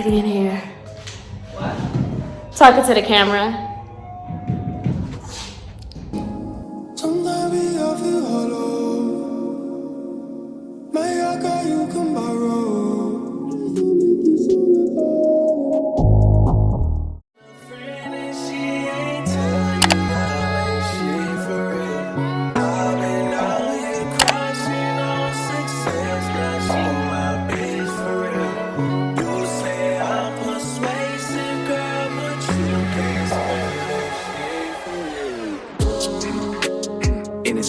pretty in here. What? Talking to the camera.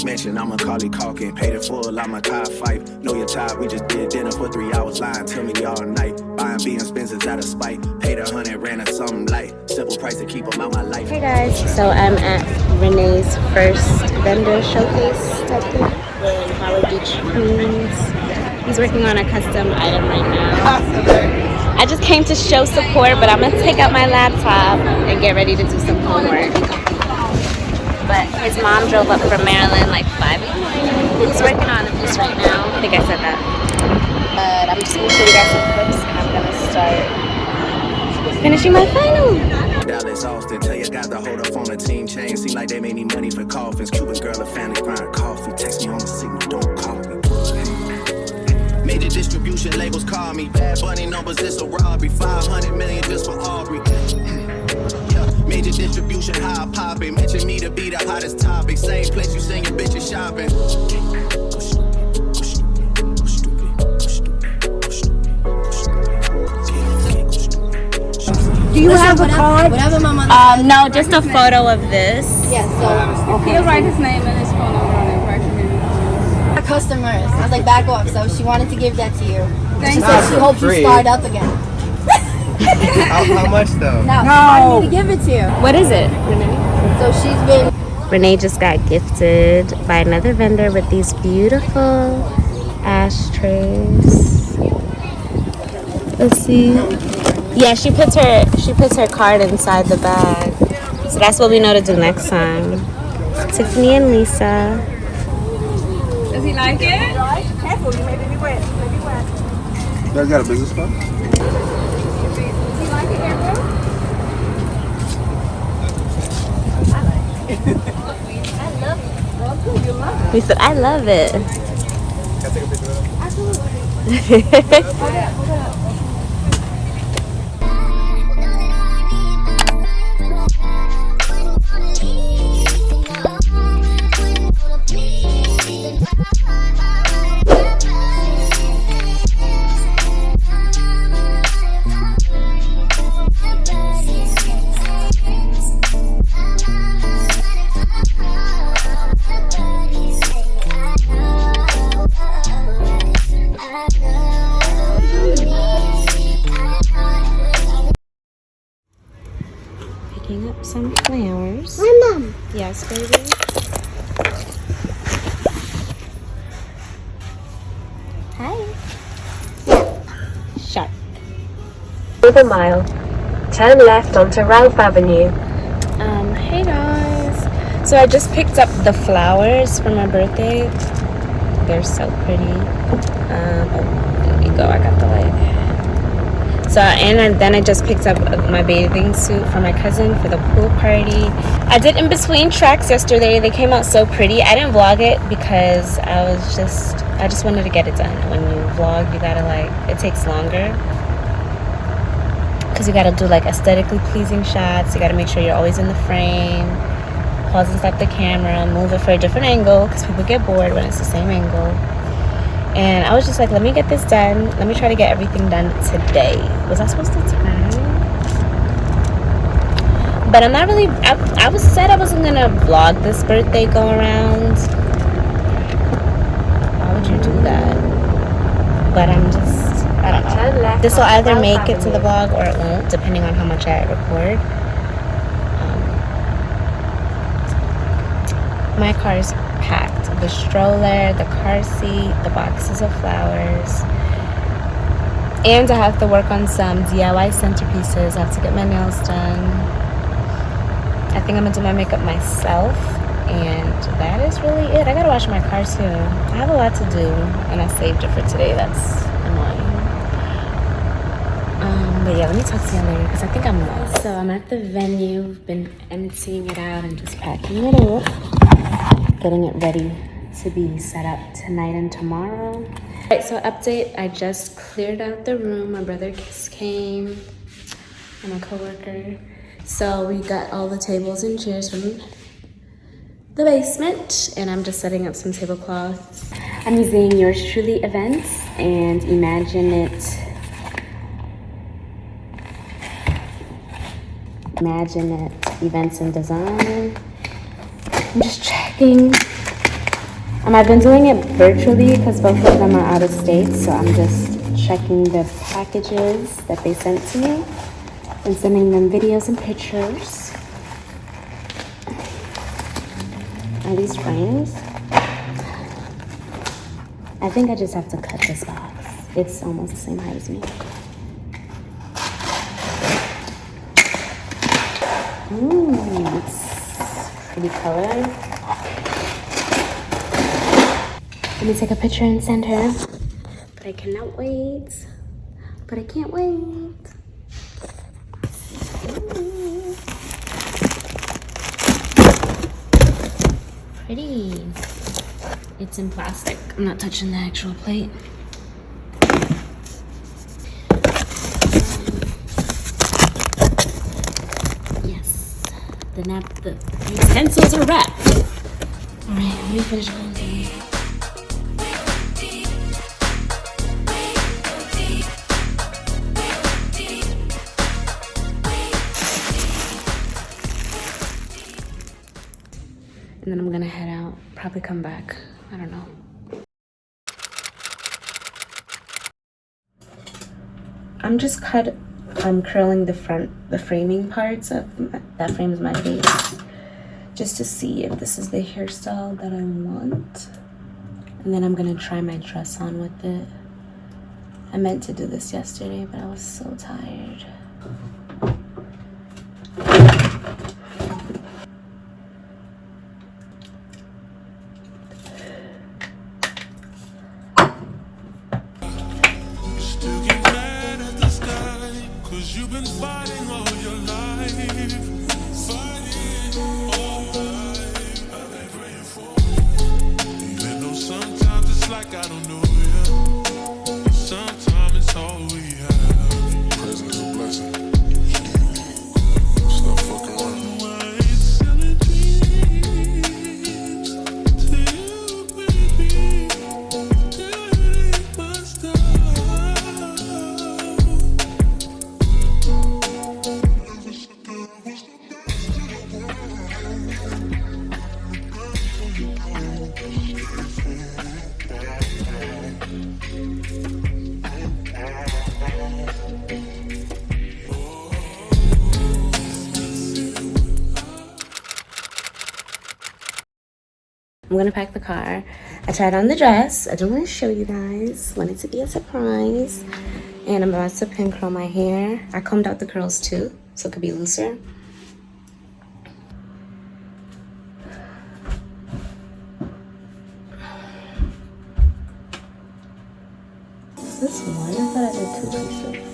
Mention I'm a Carly Calkin, paid it full, I'm a car fight. Know your child, we just did dinner for 3 hours, lying to me all night. Buying being Spencer's out of spite. Paid 100, ran a something light. Simple price to keep them out my life. Hey guys, so I'm at Rene's first vendor showcase type thing in Howard Beach, Queens. He's working on a custom item right now. I just came to show support, but I'm gonna take out my laptop and get ready to do some homework. But his mom drove up from Maryland like 5 a.m. He's working on a piece right now. I think I said that. But I'm just gonna show you guys some clips and I'm gonna start finishing my final. Dallas, Austin, tell your guys to hold up on the team chain. Seem like they made me money for coffins. Cuban girl, a family crying coffee. Text me on the signal, don't call me. Major distribution labels call me. Bad Bunny numbers, it's a robbery. 500 million just for Aubrey. Major distribution, how I pop it. Mention me to be the hottest topic. Same place you send your bitches shopping. Do you have a card? Whatever my mother no, just a photo of this. Yeah, so He'll write his name and his phone number on it. our customers. I was like, back off. So she wanted to give that to you. Thank She you. said she hopes you start up again. How much though? No, she wanted me to give it to you. What is it, Rene? So she's been. Rene just got gifted by another vendor with these beautiful ashtrays. Let's see. Yeah, she puts her card inside the bag. So that's what we know to do next time. Tiffany and Lisa. Does he like it? You guys got a business card? Does he like it, April? We said, I love it. Can I take a picture of it? Picking up some flowers. Hi, Mom. Yes, baby. Hi. Sharp. With a mile, turn left onto Ralph Avenue. Hey guys. So I just picked up the flowers for my birthday. They're so pretty. Oh, there we go. I got the light. So, then I just picked up my bathing suit for my cousin for the pool party. I did in between tracks yesterday. They came out so pretty. I didn't vlog it because I just wanted to get it done. When you vlog, you gotta it takes longer. Because you gotta do aesthetically pleasing shots. You gotta make sure you're always in the frame. Pause and stop the camera, move it for a different angle because people get bored when it's the same angle. And I was just like, let me get this done. Let me try to get everything done today. Was I supposed to turn? But I'm not really, I said I wasn't gonna vlog this birthday go around. Why would you do that? But I don't know. This will either make it to the vlog or it won't, depending on how much I record. My car is packed. The stroller, the car seat, the boxes of flowers. And I have to work on some DIY centerpieces. I have to get my nails done. I think I'm gonna do my makeup myself. And that is really it. I gotta wash my car soon. I have a lot to do and I saved it for today. That's annoying. But yeah, let me talk to you later because I think I'm lost. So I'm at the venue, been emptying it out and just packing it up, getting it ready to be set up tonight and tomorrow. All right, so update, I just cleared out the room. My brother came and my coworker. So we got all the tables and chairs from the basement and I'm just setting up some tablecloths. I'm using Yours Truly Events and Imagine It Events and Design. I'm just checking. I've been doing it virtually because both of them are out of state, so I'm just checking the packages that they sent to me and sending them videos and pictures. Are these frames? I think I just have to cut this box. It's almost the same height as me. It's pretty color. Let me take a picture and send her. But I cannot wait. But I can't wait. Pretty. It's in plastic. I'm not touching the actual plate. Yes. The utensils are wrapped. Alright, let me finish one thing. And then I'm gonna head out, probably come back. I don't know. I'm curling the framing parts of that frames my face, just to see if this is the hairstyle that I want. And then I'm gonna try my dress on with it. I meant to do this yesterday, but I was so tired. I'm gonna pack the car. I tried on the dress. I don't want to show you guys. Want it to be a surprise. And I'm about to pin curl my hair. I combed out the curls too, so it could be looser. Is this one? I thought I did 2 pieces.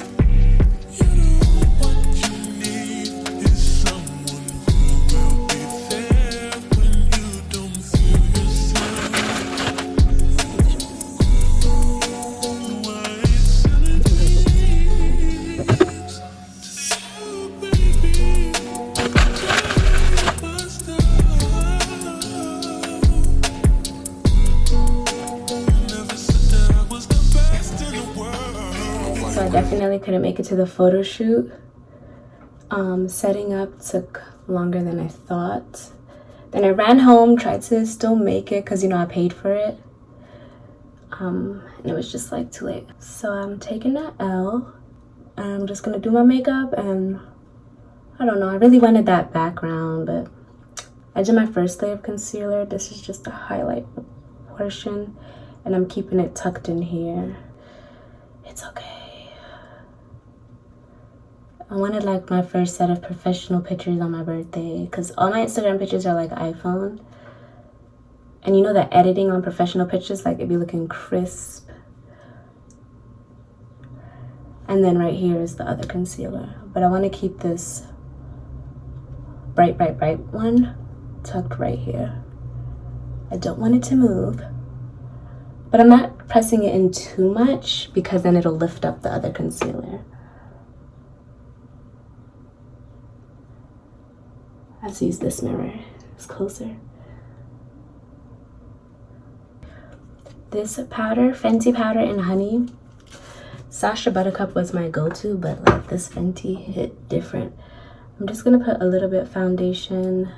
So I definitely couldn't make it to the photo shoot. Setting up took longer than I thought. Then I ran home, tried to still make it because, you know, I paid for it. And it was just like too late. So I'm taking that L. I'm just gonna do my makeup and I don't know, I really wanted that background, but I did my first layer of concealer. This is just the highlight portion and I'm keeping it tucked in here. It's okay. I wanted like my first set of professional pictures on my birthday because all my Instagram pictures are like iPhone. And you know that editing on professional pictures, like it'd be looking crisp. And then right here is the other concealer. But I want to keep this bright one tucked right here. I don't want it to move. But I'm not pressing it in too much because then it'll lift up the other concealer. Let's use this mirror. It's closer. This powder, Fenty powder in honey. Sacha Buttercup was my go-to, but like this Fenty hit different. I'm just gonna put a little bit foundation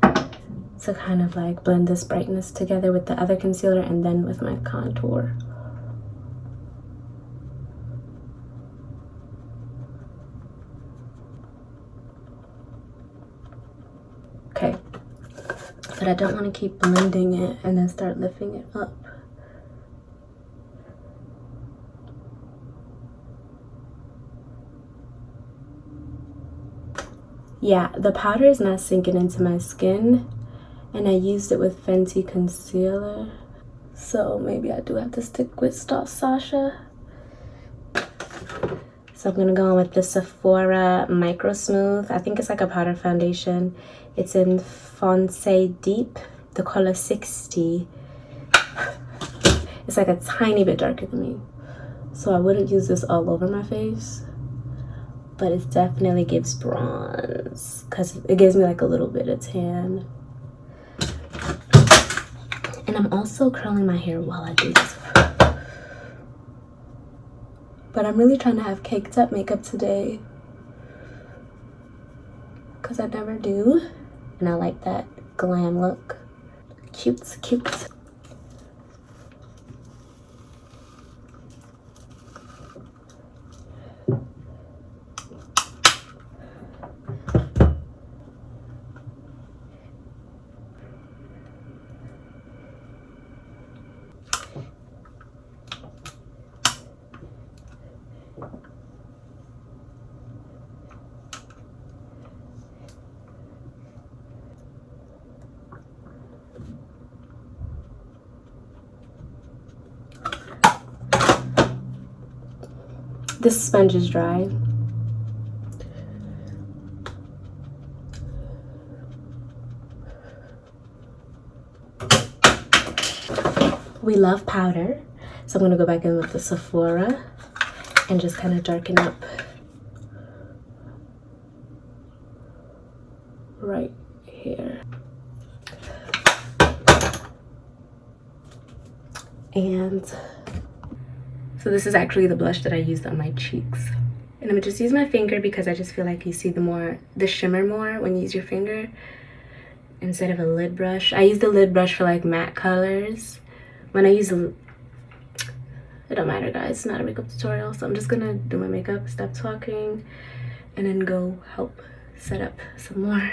to kind of like blend this brightness together with the other concealer and then with my contour. Okay, but I don't want to keep blending it and then start lifting it up. Yeah, the powder is not sinking into my skin, and I used it with Fenty concealer, so maybe I do have to stick with Sacha. So I'm gonna go on with the Sephora Micro Smooth. I think it's like a powder foundation. It's in Foncé Deep, the color 60. It's like a tiny bit darker than me, so I wouldn't use this all over my face, but it definitely gives bronze because it gives me like a little bit of tan. And I'm also curling my hair while I do this. But I'm really trying to have caked up makeup today because I never do. And I like that glam look. Cute, cute. This sponge is dry. We love powder, so I'm gonna go back in with the Sephora and just kind of darken up right here. And so this is actually the blush that I used on my cheeks. And I'm gonna just use my finger because I just feel like you see the shimmer more when you use your finger instead of a lid brush. I use the lid brush for like matte colors. When I use it don't matter, guys, it's not a makeup tutorial, so I'm just gonna do my makeup, stop talking, and then go help set up some more.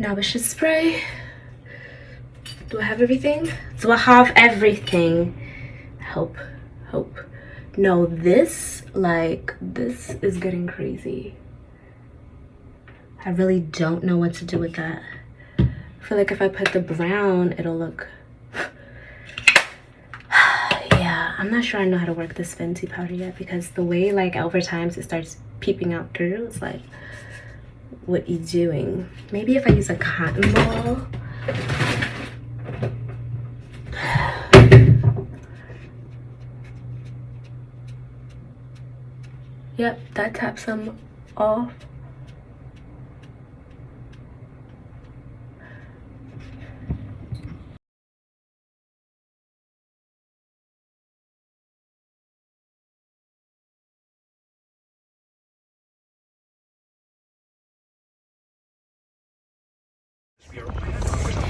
Now we should spray. Do I have everything? Do I have everything? Hope. No, this is getting crazy. I really don't know what to do with that. I feel like if I put the brown, it'll look... Yeah, I'm not sure I know how to work this Fenty powder yet because the way like over time it starts peeping out through, it's like, what you doing? Maybe if I use a cotton ball. Yep, that taps them off.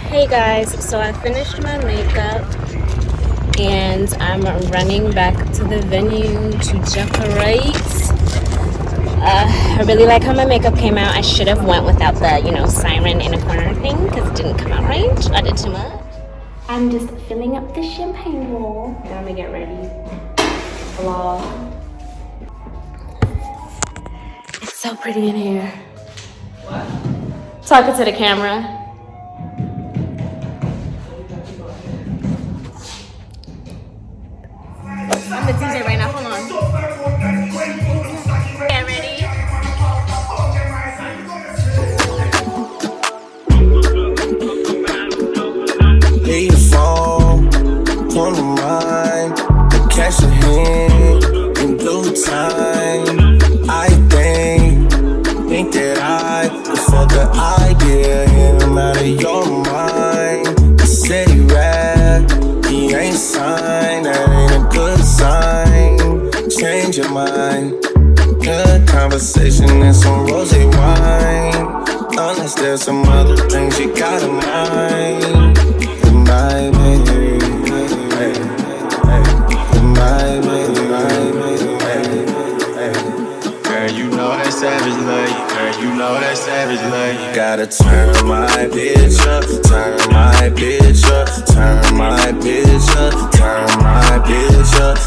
Hey guys, so I finished my makeup and I'm running back to the venue to decorate. I really like how my makeup came out. I should have went without the, you know, siren in a corner thing because it didn't come out right. I did too much. I'm just filling up the champagne bowl and I'm gonna get ready. Vlog. It's so pretty in here. What? Talking to the camera. I'm the DJ right now. Hold on. Get ready. Leave the phone, on the mind, the cash in hand, in due time. I think that I could fuck the idea him out of your mind. He said he rap, he ain't signed, that ain't a good sign. Change your mind, good conversation and some rosé wine. Unless there's some other things you got in mind. My baby, my baby. Girl, you know that savage love. Girl, you know that savage love. Gotta turn my bitch up, turn my bitch up, turn my bitch up, turn my bitch up,